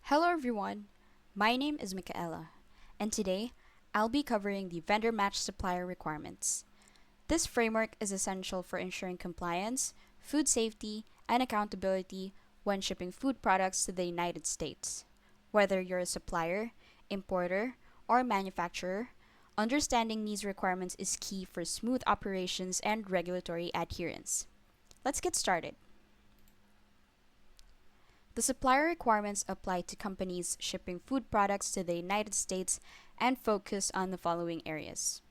Hello everyone, my name is Michaela, and today I'll be covering the VendorMatch Supplier Requirements. This framework is essential for ensuring compliance, food safety, and accountability when shipping food products to the United States. Whether you're a supplier, importer, or manufacturer, understanding these requirements is key for smooth operations and regulatory adherence. Let's get started. The supplier requirements apply to companies shipping food products to the United States and focus on the following areas.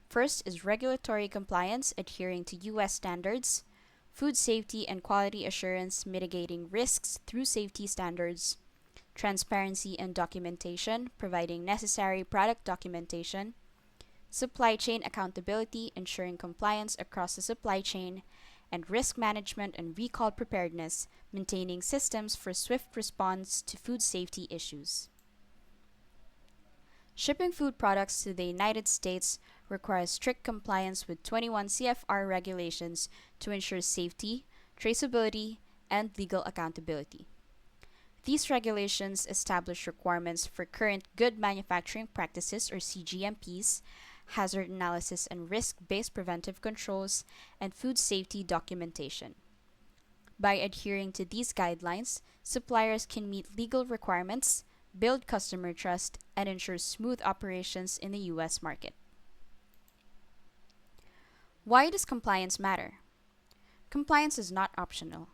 First is regulatory compliance adhering to U.S. standards, food safety and quality assurance mitigating risks through safety standards, transparency and documentation providing necessary product documentation, supply chain accountability ensuring compliance across the supply chain, and risk management and recall preparedness, maintaining systems for swift response to food safety issues. Shipping food products to the United States requires strict compliance with 21 CFR regulations to ensure safety, traceability, and legal accountability. These regulations establish requirements for current good manufacturing practices or CGMPs, hazard analysis and risk-based preventive controls, and food safety documentation. By adhering to these guidelines, suppliers can meet legal requirements, build customer trust, and ensure smooth operations in the U.S. market. Why does compliance matter? Compliance is not optional.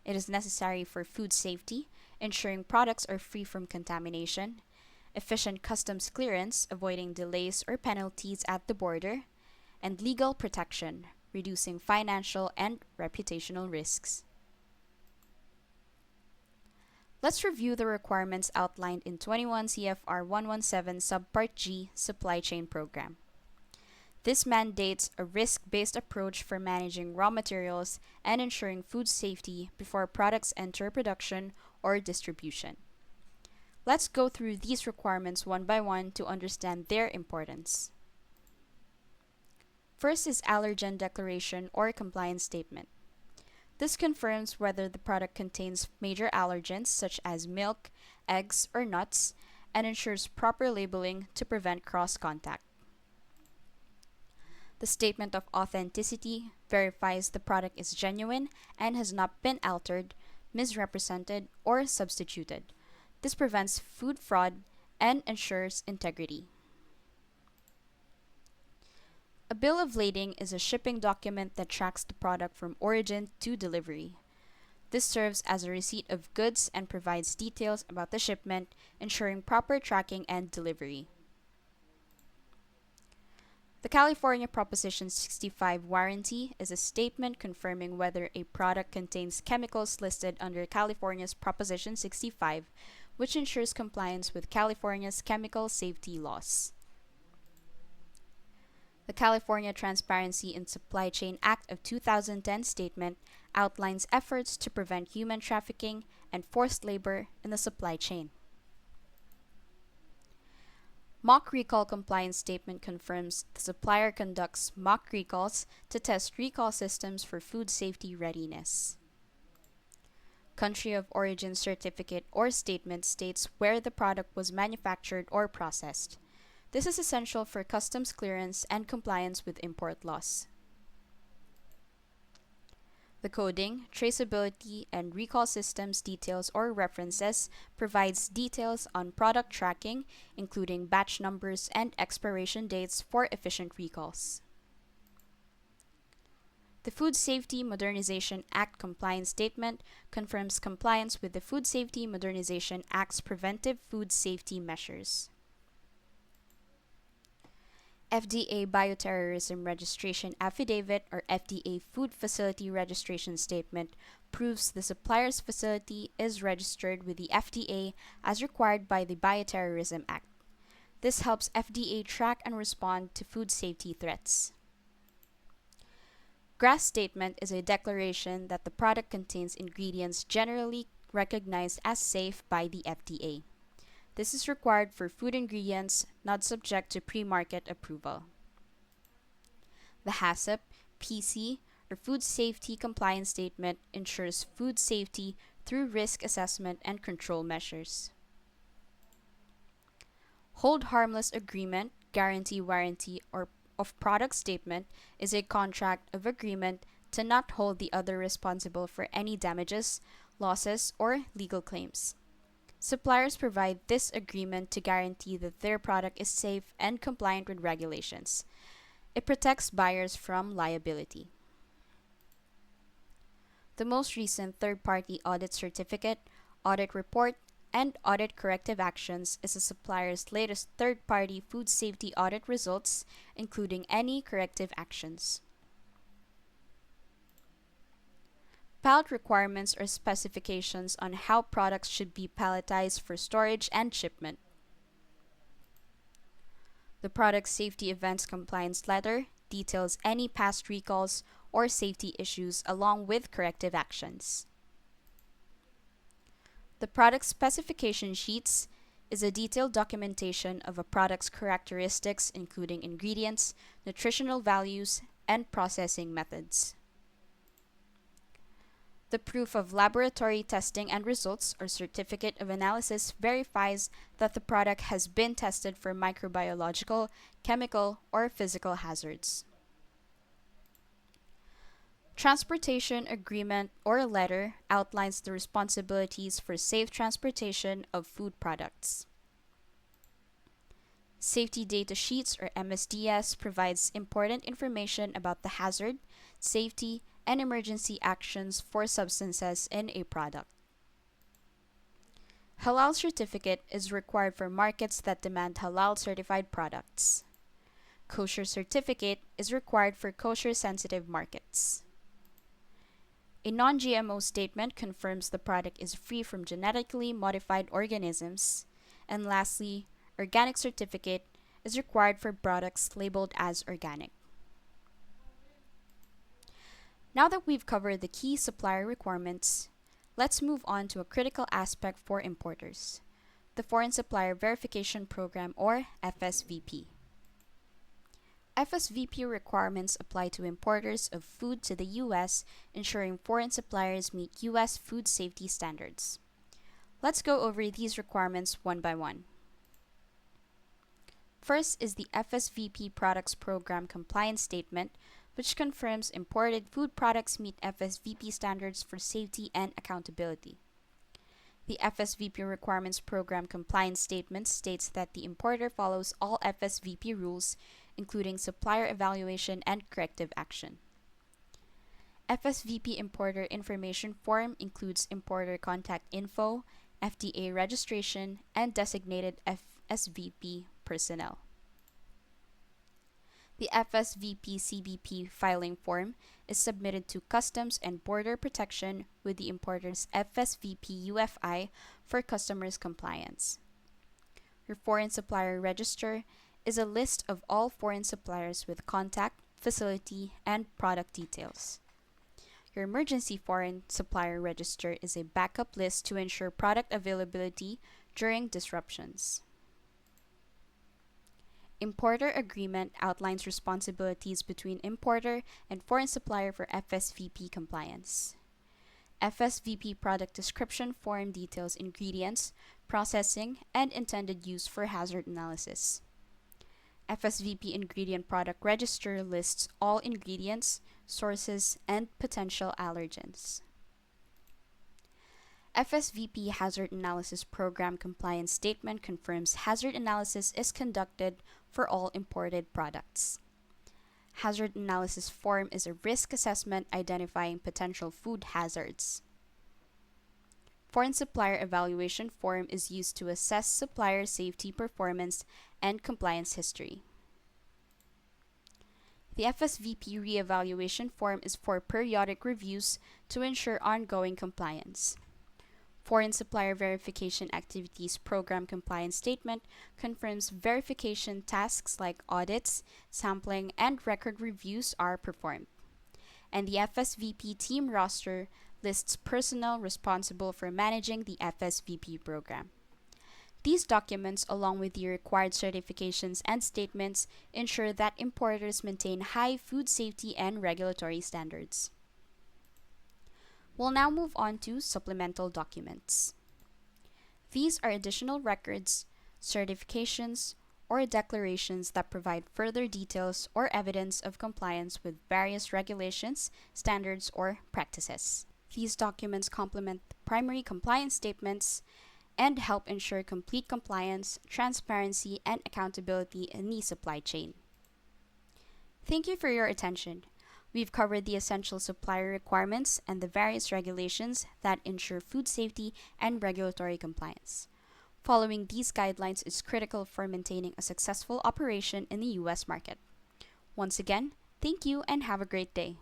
It is necessary for food safety, ensuring products are free from contamination, efficient customs clearance, avoiding delays or penalties at the border, and legal protection, reducing financial and reputational risks. Let's review the requirements outlined in 21 CFR 117 Subpart G Supply Chain Program. This mandates a risk-based approach for managing raw materials and ensuring food safety before products enter production or distribution. Let's go through these requirements one by one to understand their importance. First is Allergen Declaration or Compliance Statement. This confirms whether the product contains major allergens such as milk, eggs, or nuts, and ensures proper labeling to prevent cross-contact. The Statement of Authenticity verifies the product is genuine and has not been altered, misrepresented, or substituted. This prevents food fraud and ensures integrity. A bill of lading is a shipping document that tracks the product from origin to delivery. This serves as a receipt of goods and provides details about the shipment, ensuring proper tracking and delivery. The California Proposition 65 warranty is a statement confirming whether a product contains chemicals listed under California's Proposition 65, which ensures compliance with California's chemical safety laws. The California Transparency in Supply Chain Act of 2010 statement outlines efforts to prevent human trafficking and forced labor in the supply chain. Mock recall compliance statement confirms the supplier conducts mock recalls to test recall systems for food safety readiness. Country of origin certificate or statement states where the product was manufactured or processed. This is essential for customs clearance and compliance with import laws. The coding, traceability, and recall systems details or references provides details on product tracking, including batch numbers and expiration dates for efficient recalls. The Food Safety Modernization Act Compliance Statement confirms compliance with the Food Safety Modernization Act's preventive food safety measures. FDA Bioterrorism Registration Affidavit or FDA Food Facility Registration Statement proves the supplier's facility is registered with the FDA as required by the Bioterrorism Act. This helps FDA track and respond to food safety threats. GRAS statement is a declaration that the product contains ingredients generally recognized as safe by the FDA. This is required for food ingredients not subject to pre-market approval. The HACCP, PC, or Food Safety Compliance Statement ensures food safety through risk assessment and control measures. Hold harmless agreement, guarantee warranty, or of product statement is a contract of agreement to not hold the other responsible for any damages, losses, or legal claims. Suppliers provide this agreement to guarantee that their product is safe and compliant with regulations. It protects buyers from liability. The most recent third-party audit certificate, audit report, and audit corrective actions is a supplier's latest third-party food safety audit results, including any corrective actions. Pallet requirements are specifications on how products should be palletized for storage and shipment. The Product Safety Events Compliance Letter details any past recalls or safety issues along with corrective actions. The Product Specification Sheets is a detailed documentation of a product's characteristics, including ingredients, nutritional values, and processing methods. The Proof of Laboratory Testing and Results or Certificate of Analysis verifies that the product has been tested for microbiological, chemical, or physical hazards. Transportation Agreement or Letter outlines the responsibilities for safe transportation of food products. Safety Data Sheets or MSDS provides important information about the hazard, safety, and emergency actions for substances in a product. Halal certificate is required for markets that demand halal certified products. Kosher certificate is required for kosher sensitive markets. A non-GMO statement confirms the product is free from genetically modified organisms. And lastly, organic certificate is required for products labeled as organic. Now that we've covered the key supplier requirements, let's move on to a critical aspect for importers, the Foreign Supplier Verification Program or FSVP. FSVP requirements apply to importers of food to the U.S., ensuring foreign suppliers meet U.S. food safety standards. Let's go over these requirements one by one. First is the FSVP Products Program Compliance Statement, which confirms imported food products meet FSVP standards for safety and accountability. The FSVP Requirements Program Compliance Statement states that the importer follows all FSVP rules, including supplier evaluation and corrective action. FSVP Importer Information Form includes importer contact info, FDA registration, and designated FSVP personnel. The FSVP CBP filing form is submitted to Customs and Border Protection with the importer's FSVP UFI for customers' compliance. Your Foreign Supplier Register is a list of all foreign suppliers with contact, facility, and product details. Your Emergency Foreign Supplier Register is a backup list to ensure product availability during disruptions. Importer Agreement outlines responsibilities between importer and foreign supplier for FSVP compliance. FSVP Product Description Form details ingredients, processing, and intended use for hazard analysis. FSVP Ingredient Product Register lists all ingredients, sources, and potential allergens. FSVP Hazard Analysis Program Compliance Statement confirms hazard analysis is conducted for all imported products. Hazard Analysis Form is a risk assessment identifying potential food hazards. Foreign Supplier Evaluation Form is used to assess supplier safety performance and compliance history. The FSVP Reevaluation Form is for periodic reviews to ensure ongoing compliance. Foreign Supplier Verification Activities Program Compliance Statement confirms verification tasks like audits, sampling, and record reviews are performed. And the FSVP Team Roster lists personnel responsible for managing the FSVP program. These documents, along with the required certifications and statements, ensure that importers maintain high food safety and regulatory standards. We'll now move on to supplemental documents. These are additional records, certifications, or declarations that provide further details or evidence of compliance with various regulations, standards, or practices. These documents complement the primary compliance statements and help ensure complete compliance, transparency, and accountability in the supply chain. Thank you for your attention. We've covered the essential supplier requirements and the various regulations that ensure food safety and regulatory compliance. Following these guidelines is critical for maintaining a successful operation in the U.S. market. Once again, thank you and have a great day.